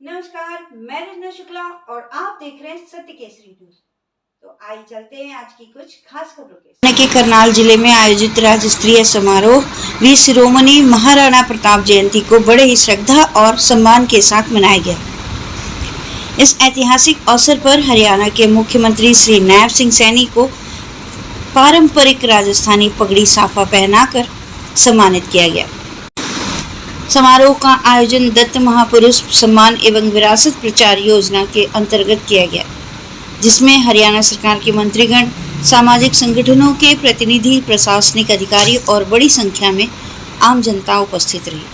नमस्कार, मैं रचना शुक्ला और आप देख रहे हैं सत्य केसरी न्यूज। तो आइए चलते हैं आज की कुछ खास खबरों के करनाल जिले में आयोजित राज्य स्तरीय समारोह वीर शिरोमणि महाराणा प्रताप जयंती को बड़े ही श्रद्धा और सम्मान के साथ मनाया गया। इस ऐतिहासिक अवसर पर हरियाणा के मुख्यमंत्री श्री नायब सिंह सैनी को पारंपरिक राजस्थानी पगड़ी साफा पहनाकर सम्मानित किया गया। समारोह का आयोजन दत्त महापुरुष सम्मान एवं विरासत प्रचार योजना के अंतर्गत किया गया, जिसमें हरियाणा सरकार के मंत्रीगण, सामाजिक संगठनों के प्रतिनिधि, प्रशासनिक अधिकारी और बड़ी संख्या में आम जनता उपस्थित रही।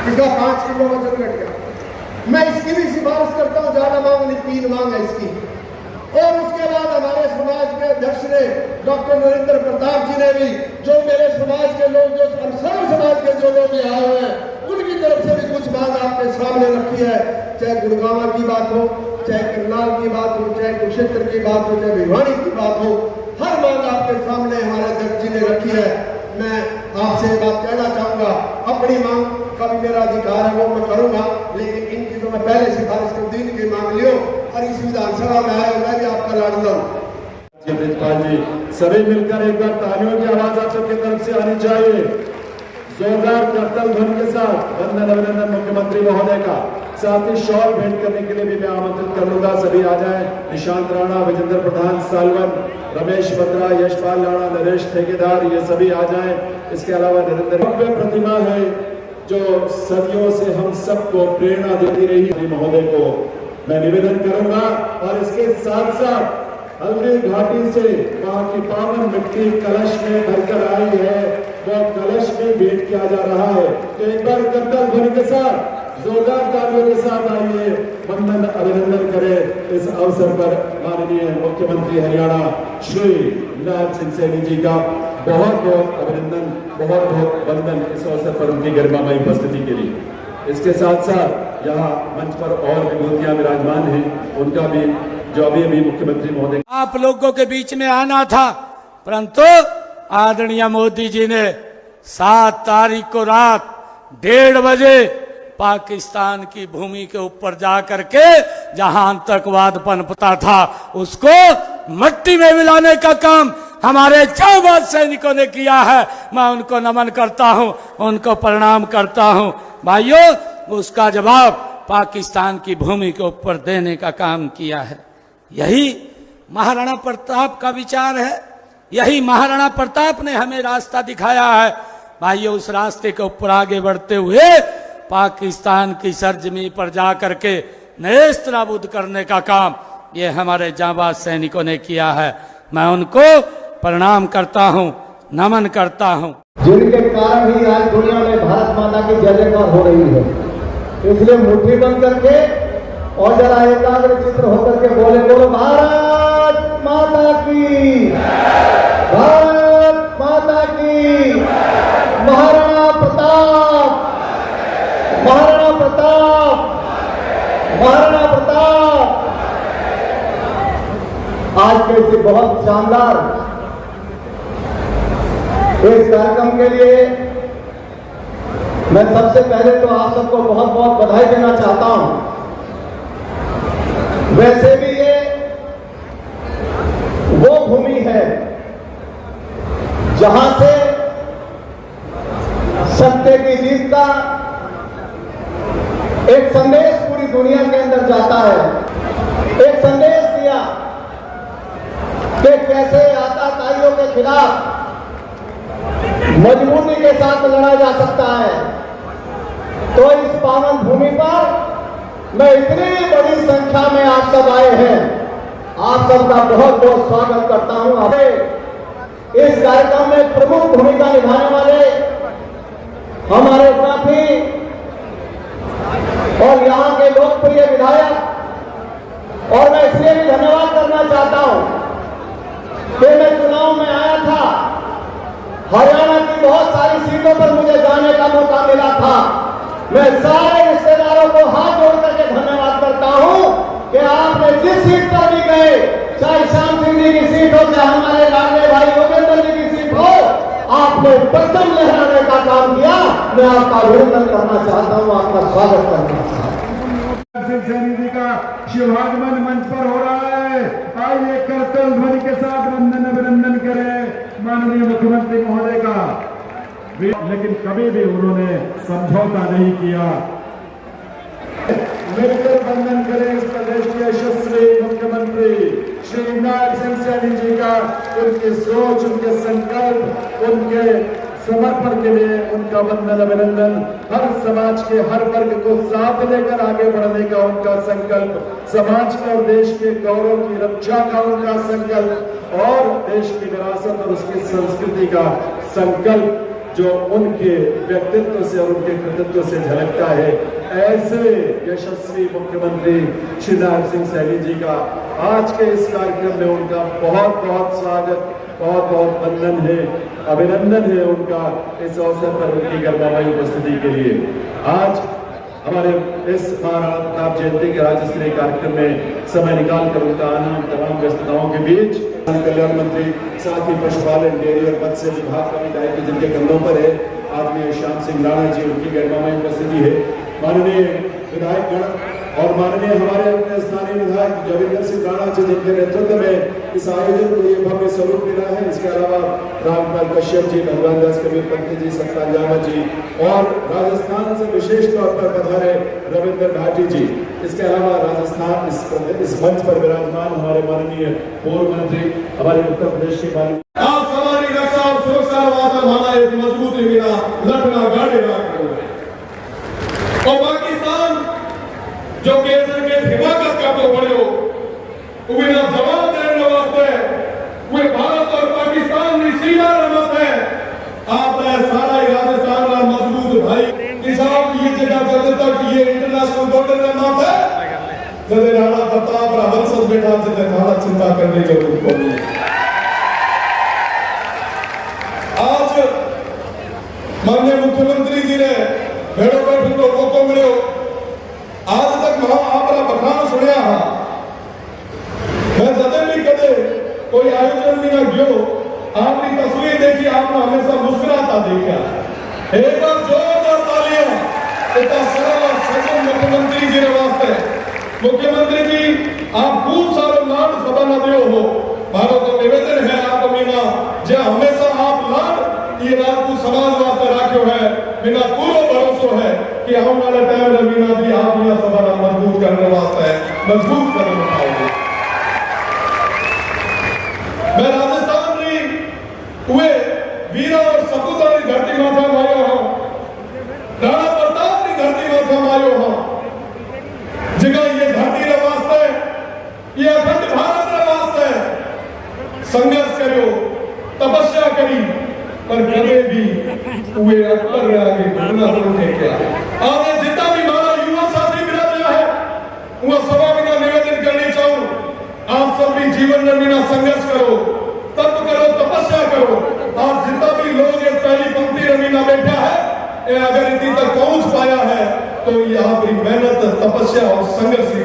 इसका 5 किलो वजन घट गया। मैं इसकी भी सिफारिश करता हूँ, ज्यादा मांग नहीं, 3 मांग है इसकी। और उसके बाद हमारे समाज के अध्यक्ष ने डॉक्टर नरेंद्र प्रताप जी ने भी, जो मेरे समाज के लोग, जो सभी समाज के जो लोग आए हुए हैं, उनकी तरफ से भी कुछ मांग आपके सामने रखी है। चाहे गुड़गांव की बात हो, चाहे करनाल की बात हो, चाहे कुरुक्षेत्र की बात हो, चाहे भिवानी की बात हो, हर मांग आपके सामने हमारे अध्यक्ष जी ने रखी है। मैं आपसे बात कहना चाहूंगा, अपनी मांग का भी मेरा अधिकार है, वो मैं करूंगा, लेकिन इनकी तो मैं पहले सिफारिश कर दी, इनकी मांग लियो और इस विधानसभा में आए, मैं भी आपका लाडला हूं। जी सभी मिलकर एक बार तालियों की आवाज आप सबकी तरफ से आनी चाहिए। जोरदार करतल ध्वनि के साथ वंदन अभिनंदन मुख्यमंत्री महोदय का। साथ ही शॉल भेंट करने के लिए भी मैं आमंत्रित कर लूंगा, सभी आ जाए। निशांत राणा, विजेंद्र प्रधान सालवन, रमेश बत्रा, यशपाल राणा, नरेश ठेकेदार, ये सभी आ जाए। इसके अलावा नरेंद्र प्रतिमा है जो सदियों से हम सबको प्रेरणा देती रही, महोदय को मैं निवेदन करूंगा। और इसके साथ साथ हल्दी घाटी से वहां की पावन मिट्टी कलश में भरकर आई है, वो कलश में भेंट किया जा रहा है। तो एक बार करतल ध्वनि के साथ, जोरदार तालियों के साथ आइए, वंदन अभिनंदन करें इस अवसर पर माननीय मुख्यमंत्री हरियाणा श्री नायब सिंह सैनी जी का बहुत बहुत अभिनंदन, बहुत बहुत वंदन इस अवसर पर उनकी गरिमामयी उपस्थिति के लिए। इसके साथ साथ यहाँ मंच पर और विभूतियां विराजमान हैं, उनका भी जो अभी मुख्यमंत्री महोदय आप लोगों के बीच में आना था, परंतु आदरणीय मोदी जी ने 7 तारीख को रात 1:30 बजे पाकिस्तान की भूमि के ऊपर जा करके जहां आतंकवाद पनपता था, उसको मट्टी में मिलाने का काम हमारे जांबाज सैनिकों ने किया है। मैं उनको नमन करता हूं, उनको प्रणाम करता हूं। भाइयों, उसका जवाब पाकिस्तान की भूमि के ऊपर देने का काम किया है। यही महाराणा प्रताप का विचार है, यही महाराणा प्रताप ने हमें रास्ता दिखाया है। भाइयों, उस रास्ते के ऊपर आगे बढ़ते हुए पाकिस्तान की सरजमी पर जा करके नेस्त नाबूद करने का काम ये हमारे जांबाज सैनिकों ने किया है। मैं उनको प्रणाम करता हूं, नमन करता हूं। जिनके कारण ही आज दुनिया में भारत माता की जय जयकार हो रही है। इसलिए मुट्ठी बंद करके और जरा एकाग्र चित्र होकर के बोले, बोलो भारत माता की, भारत माता की। महाराणा प्रताप, महाराणा प्रताप, महाराणा प्रताप। आज के इस बहुत शानदार इस कार्यक्रम के लिए मैं सबसे पहले तो आप सबको बहुत बहुत बधाई देना चाहता हूं। वैसे भी ये वो भूमि है जहां से सत्य की जीत का एक संदेश पूरी दुनिया के अंदर जाता है। एक संदेश दिया कि कैसे आतंकवादियों के खिलाफ मजबूती के साथ लड़ा जा सकता है। तो इस पावन भूमि पर मैं इतनी बड़ी संख्या में आप सब आए हैं, आप सबका बहुत बहुत स्वागत करता हूं। इस कार्यक्रम में प्रमुख भूमिका निभाने वाले हमारे साथी और यहाँ के लोकप्रिय विधायक, और मैं इसलिए भी धन्यवाद करना चाहता हूं कि मैं चुनाव में आया था, हरियाणा की बहुत सारी सीटों पर मुझे जाने का मौका मिला था, मैं सारे रिश्तेदारों को हाथ जोड़ करके धन्यवाद करता हूं कि आपने जिस सीट पर भी गए, चाहे श्याम सिंह जी की सीट हो, चाहे हमारे लाडले भाई योगेंद्र जी की सीट हो, आपने परचम लहराने का काम किया। मैं आपका अभिनंदन करना चाहता हूं, आपका स्वागत करना चाहता हूं। सैनी जी का शिवागमन मंच पर हो रहा है। आइए करतल ध्वनि के साथ वंदन अभिनंदन करें माननीय मुख्यमंत्री महोदय का। लेकिन कभी भी उन्होंने समझौता नहीं किया। मिलकर वंदन करें इस प्रदेश के यशस्वी मुख्यमंत्री श्री नायब सिंह सैनी जी का। उनकी सोच, उनके संकल्प, उनके समर्पण के लिए उनका वंदन अभिनंदन। हर समाज के हर वर्ग को साथ लेकर आगे बढ़ने का उनका संकल्प, समाज का और देश के गौरव की रक्षा का उनका संकल्प और देश की विरासत और उसकी संस्कृति का संकल्प जो उनके व्यक्तित्व से और उनके कृतित्व से झलकता है। ऐसे यशस्वी मुख्यमंत्री श्री नायब सिंह सैनी जी का आज के इस कार्यक्रम में उनका बहुत बहुत स्वागत, बहुत बहुत वंदन है, अभिनंदन है उनका इस अवसर पर उनकी गर्मामयी उपस्थिति के लिए। आज हमारे इस महाराणा जयंती के राज्य स्तरीय कार्यक्रम में समय निकालकर उनका आना तमाम व्यस्तताओं के बीच कल्याण मंत्री, साथ ही पशुपालन, डेयरी और मत्स्य विभाग का भी दायित्व जिनके कंधों पर है, आदरणीय श्याम सिंह राणा जी, उनकी गरिमामयी उपस्थिति है। माननीय विधायकगण और माननीय हमारे अपने स्थानीय विधायक जोगिंदर सिंह राणा जी, जिनके नेतृत्व में इस आयोजन को ये भव्य स्वरूप मिला है। इसके अलावा रामपाल कश्यप जी, भगवान दास कबीर पंथी जी, सत्तान जामा जी और राजस्थान से विशेष तौर पर पधारे रविंद्र भाटी जी। इसके अलावा राजस्थान इस मंच पर विराजमान हमारे माननीय पूर्व मंत्री, हमारे उत्तर प्रदेश के माननीय रक्षा और सुरक्षा वास्ते एक मजबूती बिना लड़ना गाड़ी और पाकिस्तान जो केंद्र के हिमाकत का तो बड़े हो उन्हें जवाब देने वास्ते वे भारत और पाकिस्तान की सीमा रमत है। आप सारा राजस्थान का मजबूत भाई किसान की जगह जब तक ये इंटरनेशनल बॉर्डर में मत है जब राणा प्रताप वंशज बेटा जितने भारत चिंता करने की जरूरत पड़ी। आज माननीय मुख्यमंत्री जी ने भेड़ों बैठक को मौको मिलो। आज तक आपका बखान सुनिया हाँ, मैं जदे भी कदे कोई आयोजन में ना गयो, आपकी तस्वीर देखी, आपने हमेशा मुस्कुराता देखा। एक बार जोरदार तालियां इतना सरल और सज्जन मुख्यमंत्री जी ने वास्ते। मुख्यमंत्री जी आप खूब सारे लाड सभा न दियो हो, मारो तो निवेदन है आप मीना जो हमेशा आप लाड ये राजपूत समाज वास्ते राख्यो है। बिना पूरा भरोसा है कि आने वाले टाइम में मीना भी आप यह सभा मजबूत करने वास्ते मजबूत करने पाओगे। मैं राजस्थान की हुए वीरा और सपूता की धरती माथा मायो हूं, राणा प्रताप की धरती माथा मायो हूं, जगह ये धरती रे वास्ते, ये अखंड भारत रे वास्ते संघर्ष करो, तपस्या करी, पर कभी भी वे अकबर आगे घटना नहीं किया। आपने जितना भी हमारा युवा साथी मिला है वह सभा में निवेदन करनी चाहूं, आप सब भी जीवन में बिना संघर्ष करो, तप करो, तपस्या करो। आप जितना भी लोग ये पहली पंक्ति रमीना बैठा है, ये अगर इतनी तक पहुंच पाया है तो ये आपकी मेहनत, तपस्या और संघर्ष की